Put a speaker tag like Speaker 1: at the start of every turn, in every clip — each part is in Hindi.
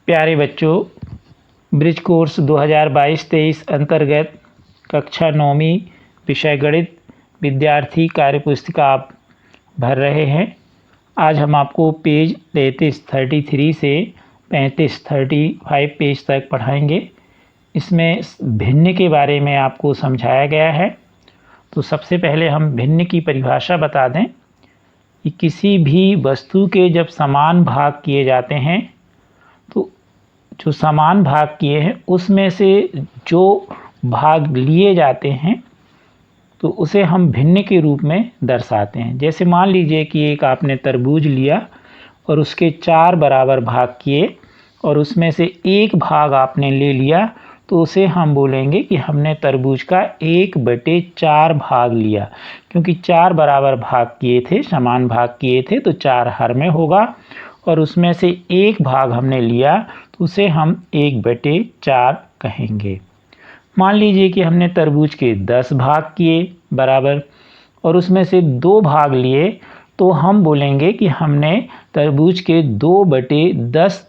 Speaker 1: प्यारे बच्चों, ब्रिज कोर्स 2022-23 अंतर्गत कक्षा 9वीं विषय गणित विद्यार्थी कार्यपुस्तिका आप भर रहे हैं। आज हम आपको पेज 33 से 35 पेज तक पढ़ाएंगे। इसमें भिन्न के बारे में आपको समझाया गया है। तो सबसे पहले हम भिन्न की परिभाषा बता दें कि किसी भी वस्तु के जब समान भाग किए जाते हैं तो जो समान भाग किए हैं उसमें से जो भाग लिए जाते हैं तो उसे हम भिन्न के रूप में दर्शाते हैं। जैसे मान लीजिए कि एक आपने तरबूज लिया और उसके 4 बराबर भाग किए और उसमें से एक भाग आपने ले लिया, तो उसे हम बोलेंगे कि हमने तरबूज का 1/4 भाग लिया। क्योंकि 4 बराबर भाग किए थे, समान भाग किए थे, तो 4 हर में होगा और उसमें से एक भाग हमने लिया तो उसे हम 1/4 कहेंगे। मान लीजिए कि हमने तरबूज के 10 भाग किए बराबर और उसमें से 2 भाग लिए, तो हम बोलेंगे कि हमने तरबूज के 2/10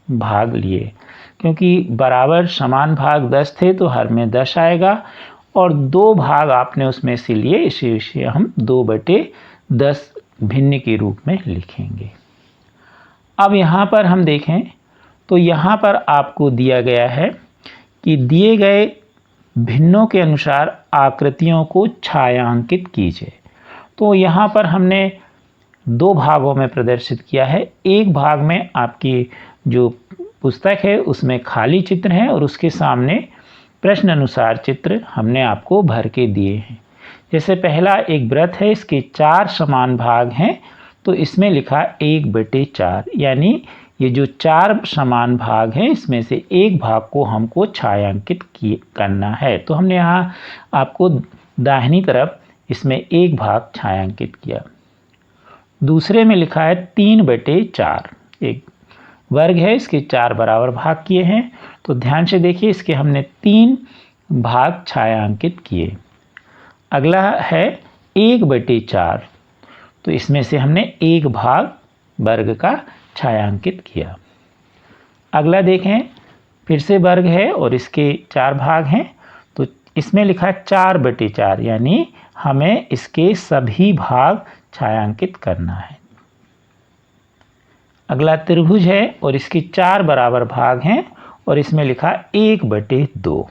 Speaker 1: भाग लिए। क्योंकि बराबर समान भाग 10 थे तो हर में 10 आएगा और 2 भाग आपने उसमें से लिए, इसे हम 2/10 भिन्न के रूप में लिखेंगे। अब यहाँ पर हम देखें तो यहाँ पर आपको दिया गया है कि दिए गए भिन्नों के अनुसार आकृतियों को छायांकित कीजिए। तो यहाँ पर हमने 2 भागों में प्रदर्शित किया है। एक भाग में आपकी जो पुस्तक है उसमें खाली चित्र है और उसके सामने प्रश्न अनुसार चित्र हमने आपको भर के दिए हैं। जैसे पहला एक वृत्त है, इसके 4 समान भाग हैं, तो इसमें लिखा 1/4, यानी ये जो 4 समान भाग हैं इसमें से एक भाग को हमको छायांकित करना है। तो हमने यहाँ आपको दाहिनी तरफ इसमें एक भाग छायांकित किया। दूसरे में लिखा है 3/4, एक वर्ग है, इसके 4 बराबर भाग किए हैं। तो ध्यान से देखिए, इसके हमने 3 भाग छायांकित किए। अगला है 1/4, तो इसमें से हमने एक भाग वर्ग का छायांकित किया। अगला देखें, फिर से वर्ग है और इसके 4 भाग हैं, तो इसमें लिखा है 4/4, यानी हमें इसके सभी भाग छायांकित करना है। अगला त्रिभुज है और इसके 4 बराबर भाग हैं और इसमें लिखा 1/2।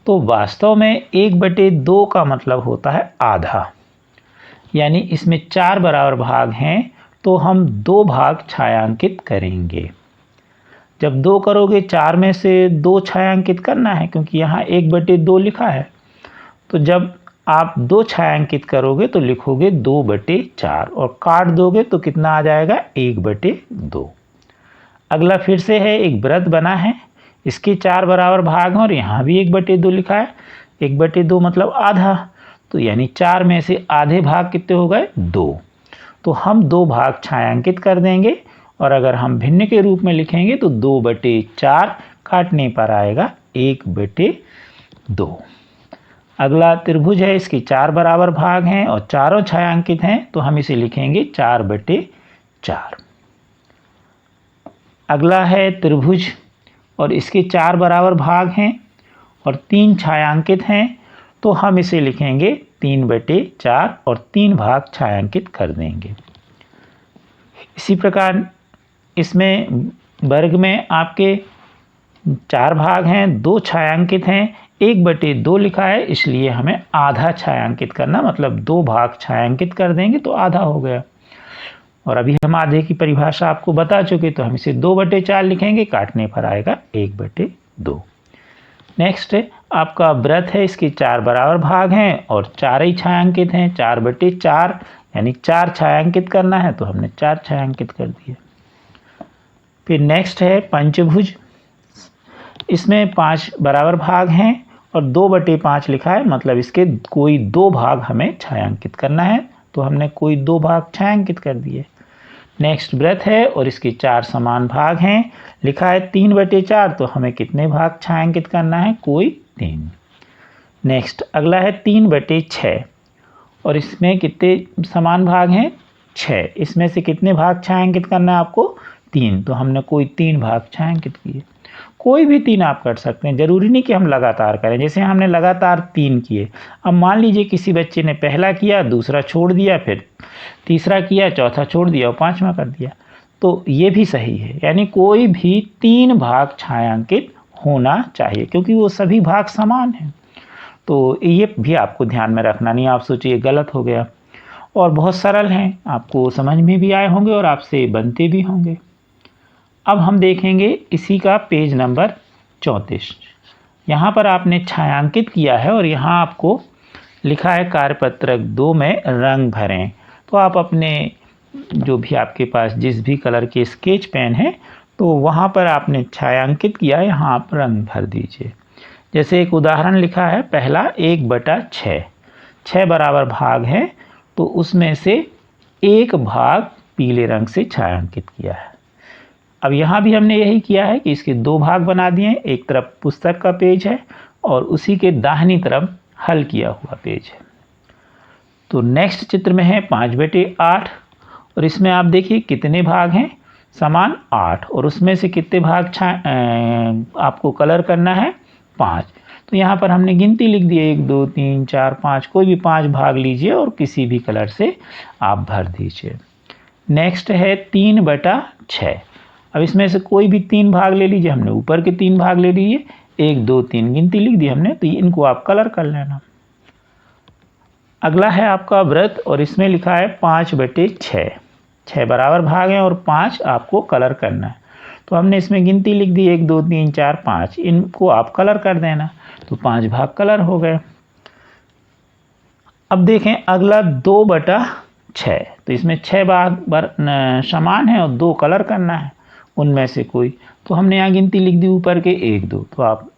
Speaker 1: तो वास्तव में 1/2 का मतलब होता है आधा, यानी इसमें 4 बराबर भाग हैं तो हम 2 भाग छायांकित करेंगे। जब 2 करोगे, 4 में से 2 छायांकित करना है, क्योंकि यहाँ 1/2 लिखा है। तो जब आप 2 छायांकित करोगे तो लिखोगे 2/4 और काट दोगे तो कितना आ जाएगा, 1/2। अगला फिर से है, एक वृत्त बना है, इसके 4 बराबर भाग हैं और यहाँ भी 1/2 लिखा है। 1/2 मतलब आधा, तो यानी 4 में से आधे भाग कितने हो गए, 2। तो हम 2 भाग छायांकित कर देंगे और अगर हम भिन्न के रूप में लिखेंगे तो 2/4 काटने पर आएगा 1/2। अगला त्रिभुज है, इसके 4 बराबर भाग हैं और चारों छायांकित हैं, तो हम इसे लिखेंगे 4/4। अगला है त्रिभुज और इसके 4 बराबर भाग हैं और 3 छायांकित हैं, तो हम इसे लिखेंगे 3/4 और 3 भाग छायांकित कर देंगे। इसी प्रकार इसमें वर्ग में आपके 4 भाग हैं, 2 छायांकित हैं, 1/2 लिखा है, इसलिए हमें आधा छायांकित करना, मतलब 2 भाग छायांकित कर देंगे तो आधा हो गया। और अभी हम आधे की परिभाषा आपको बता चुके, तो हम इसे 2/4 लिखेंगे, काटने पर आएगा 1/2। नेक्स्ट आपका वृत्त है, इसके 4 बराबर भाग हैं और 4 ही छायांकित हैं, 4/4, यानी 4 छायांकित करना है, तो हमने 4 छायांकित कर दिए। फिर नेक्स्ट है पंचभुज, इसमें 5 बराबर भाग हैं और 2/5 लिखा है, मतलब इसके कोई 2 भाग हमें छायांकित करना है, तो हमने कोई 2 भाग छायांकित कर दिए। नेक्स्ट वृत्त है और इसके 4 समान भाग हैं, लिखा है 3/4, तो हमें कितने भाग छायांकित करना है, कोई 3। नेक्स्ट अगला है 3/6 और इसमें कितने समान भाग हैं, 6। इसमें से कितने भाग छायांकित करना है आपको, 3, तो हमने कोई 3 भाग छायांकित किए। कोई भी 3 आप कर सकते हैं, ज़रूरी नहीं कि हम लगातार करें। जैसे हमने लगातार 3 किए, अब मान लीजिए किसी बच्चे ने पहला किया, दूसरा छोड़ दिया, फिर तीसरा किया, चौथा छोड़ दिया और पाँचवा कर दिया, तो ये भी सही है। यानी कोई भी 3 भाग छायांकित होना चाहिए, क्योंकि वो सभी भाग समान हैं। तो ये भी आपको ध्यान में रखना, नहीं आप सोचिए गलत हो गया। और बहुत सरल हैं, आपको समझ में भी आए होंगे और आपसे बनते भी होंगे। अब हम देखेंगे इसी का पेज नंबर 34। यहाँ पर आपने छायांकित किया है और यहाँ आपको लिखा है कार्यपत्रक 2 में रंग भरें। तो आप अपने जो भी आपके पास जिस भी कलर के स्केच पेन है, तो वहाँ पर आपने छायांकित किया है, यहाँ आप रंग भर दीजिए। जैसे एक उदाहरण लिखा है, पहला 1/6, 6 बराबर भाग हैं, तो उसमें से एक भाग पीले रंग से छायांकित किया है। अब यहाँ भी हमने यही किया है कि इसके 2 भाग बना दिए, एक तरफ पुस्तक का पेज है और उसी के दाहिनी तरफ हल किया हुआ पेज है। तो नेक्स्ट चित्र में है 5/8 और इसमें आप देखिए कितने भाग हैं, समान 8, और उसमें से कितने भाग आपको कलर करना है, 5। तो यहाँ पर हमने गिनती लिख दी है, 1 2 3 4 5, कोई भी 5 भाग लीजिए और किसी भी कलर से आप भर दीजिए। नेक्स्ट है 3/6। अब इसमें से कोई भी 3 भाग ले लीजिए, हमने ऊपर के 3 भाग ले लीजिए, 1 2 3 गिनती लिख दी हमने, तो इनको आप कलर कर लेना। अगला है आपका व्रत और इसमें लिखा है 5/6, 6 बराबर भाग हैं और 5 आपको कलर करना है। तो हमने इसमें गिनती लिख दी, 1 2 3 4 5, इनको आप कलर कर देना, तो 5 भाग कलर हो गए। अब देखें अगला 2/6, तो इसमें 6 भाग समान है और 2 कलर करना है उनमें से कोई, तो हमने यहाँ गिनती लिख दी ऊपर के 1 2, तो आप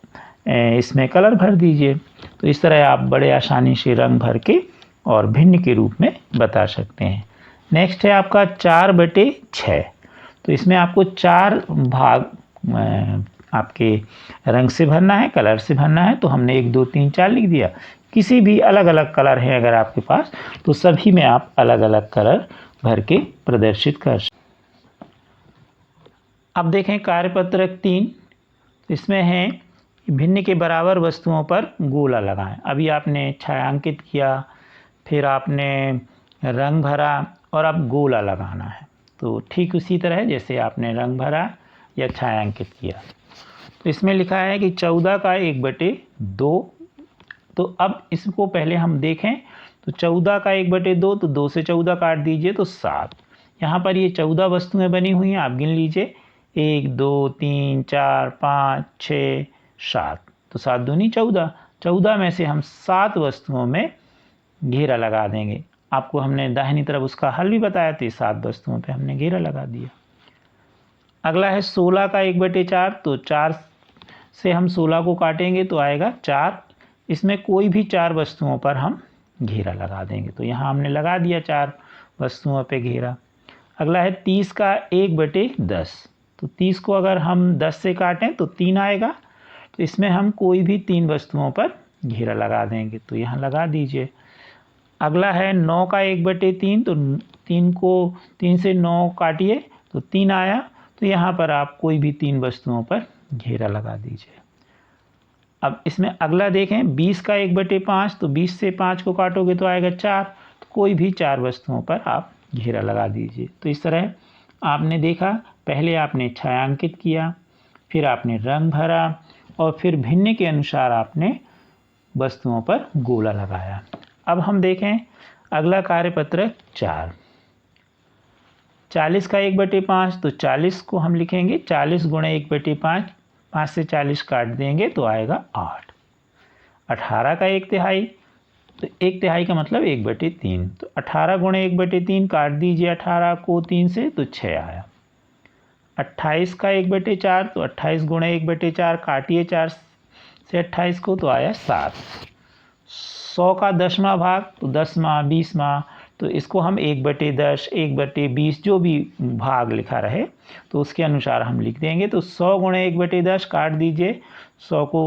Speaker 1: इसमें कलर भर दीजिए। तो इस तरह आप बड़े आसानी से रंग भर के और भिन्न के रूप में बता सकते हैं। नेक्स्ट है आपका 4/6, तो इसमें आपको 4 भाग आपके रंग से भरना है, कलर से भरना है। तो हमने 1 2 3 4 लिख दिया। किसी भी अलग अलग कलर है अगर आपके पास, तो सभी में आप अलग अलग कलर भर के प्रदर्शित कर सकते। अब देखें कार्यपत्रक 3, इसमें है भिन्न के बराबर वस्तुओं पर गोला लगाएं। अभी आपने छायांकित किया, फिर आपने रंग भरा और अब गोला लगाना है। तो ठीक उसी तरह जैसे आपने रंग भरा या छायांकित किया। तो इसमें लिखा है कि 14 का 1/2। तो अब इसको पहले हम देखें, तो 14 का 1/2, तो 2 से 14 काट दीजिए तो 7। यहाँ पर ये 14 वस्तुएं बनी हुई हैं, आप गिन लीजिए, 1 2 3 4 5 6 7, तो 7 दूनी 14। 14 में से हम 7 वस्तुओं में घेरा लगा देंगे। आपको हमने दाहिनी तरफ उसका हल भी बताया था, 7 वस्तुओं पे हमने घेरा लगा दिया। अगला है 16 का 1/4, तो 4 से हम 16 को काटेंगे तो आएगा 4। इसमें कोई भी 4 वस्तुओं पर हम घेरा लगा देंगे, तो यहाँ हमने लगा दिया 4 वस्तुओं पे घेरा। अगला है 30 का 1/10, तो 30 को अगर हम 10 से काटें तो 3 आएगा, तो इसमें हम कोई भी 3 वस्तुओं पर घेरा लगा देंगे, तो यहाँ लगा दीजिए। अगला है 9 का 1/3, तो 3 से 9 काटिए तो 3 आया, तो यहाँ पर आप कोई भी 3 वस्तुओं पर घेरा लगा दीजिए। अब इसमें अगला देखें 20 का 1/5, तो 20 से 5 को काटोगे तो आएगा 4, तो कोई भी 4 वस्तुओं पर आप घेरा लगा दीजिए। तो इस तरह आपने देखा, पहले आपने छायांकित किया, फिर आपने रंग भरा और फिर भिन्न के अनुसार आपने वस्तुओं पर गोला लगाया। अब हम देखें अगला कार्यपत्रक 4, 40 का 1/5, तो 40 को हम लिखेंगे 40 × 1/5, 5 से 40 काट देंगे तो आएगा 8। 18 का 1/3, तो 1/3 का मतलब 1/3, तो 18 × 1/3 काट दीजिए 18 को 3 से, तो 6 आया। 28 का 1/4, तो 28 × 1/4 काटिए 4 से 28 को, तो आया 7। 100 का 10वां भाग, तो 10वां 20वां, तो इसको हम 1/10, 1/20 जो भी भाग लिखा रहे तो उसके अनुसार हम लिख देंगे। तो 100 × 1/10 काट दीजिए 100 को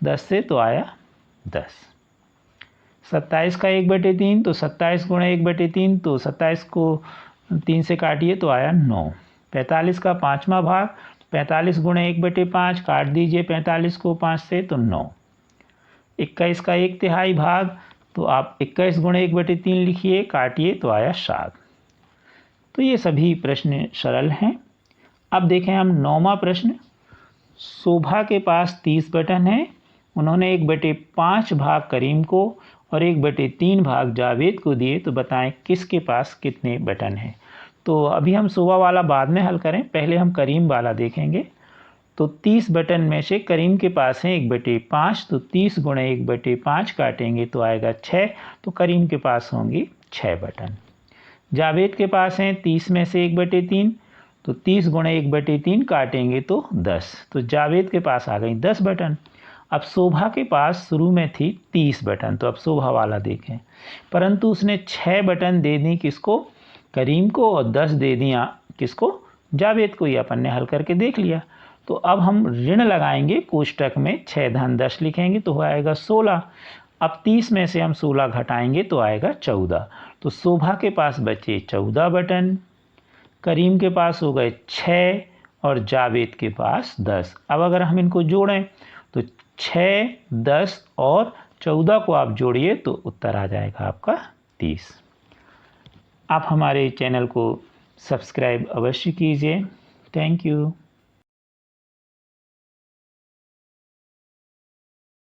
Speaker 1: 10 से, तो आया 10। 27 का 1/3, तो 27 × 1/3, तो 27 को 3 से काटिए तो आया 9। 45 का 5वां भाग, 45 गुणे 1/5 काट दीजिए 45 को 5 से तो 9। 21 का 1/3 भाग, तो आप 21 गुणे 1/3 लिखिए, काटिए तो आया 7। तो ये सभी प्रश्न सरल हैं। अब देखें हम 9वां प्रश्न। शोभा के पास 30 बटन हैं। उन्होंने 1/5 भाग करीम को और 1/3 भाग जावेद को दिए, तो बताएं किसके पास कितने बटन हैं। तो अभी हम शोभा वाला बाद में हल करें, पहले हम करीम वाला देखेंगे। तो 30 बटन में से करीम के पास है 1/5, तो 30 गुणे 1/5 काटेंगे तो आएगा 6, तो करीम के पास होंगे 6 बटन। जावेद के पास हैं 30 में से 1/3, तो 30 गुणे 1/3 काटेंगे तो 10, तो जावेद के पास आ गई 10 बटन। अब शोभा के पास शुरू में थी 30 बटन, तो अब शोभा वाला देखें, परंतु उसने 6 बटन दे दी किसको, करीम को, और 10 दे दिया किसको, जावेद को। ये अपन ने हल करके देख लिया। तो अब हम ऋण लगाएंगे, कोष्टक में 6 धन 10 लिखेंगे तो आएगा 16। अब 30 में से हम 16 घटाएंगे तो आएगा 14। तो शोभा के पास बचे 14 बटन, करीम के पास हो गए 6 और जावेद के पास 10। अब अगर हम इनको जोड़ें तो 6, 10 और 14 को आप जोड़िए तो उत्तर आ जाएगा आपका 30। आप हमारे चैनल को सब्सक्राइब अवश्य कीजिए। Thank you.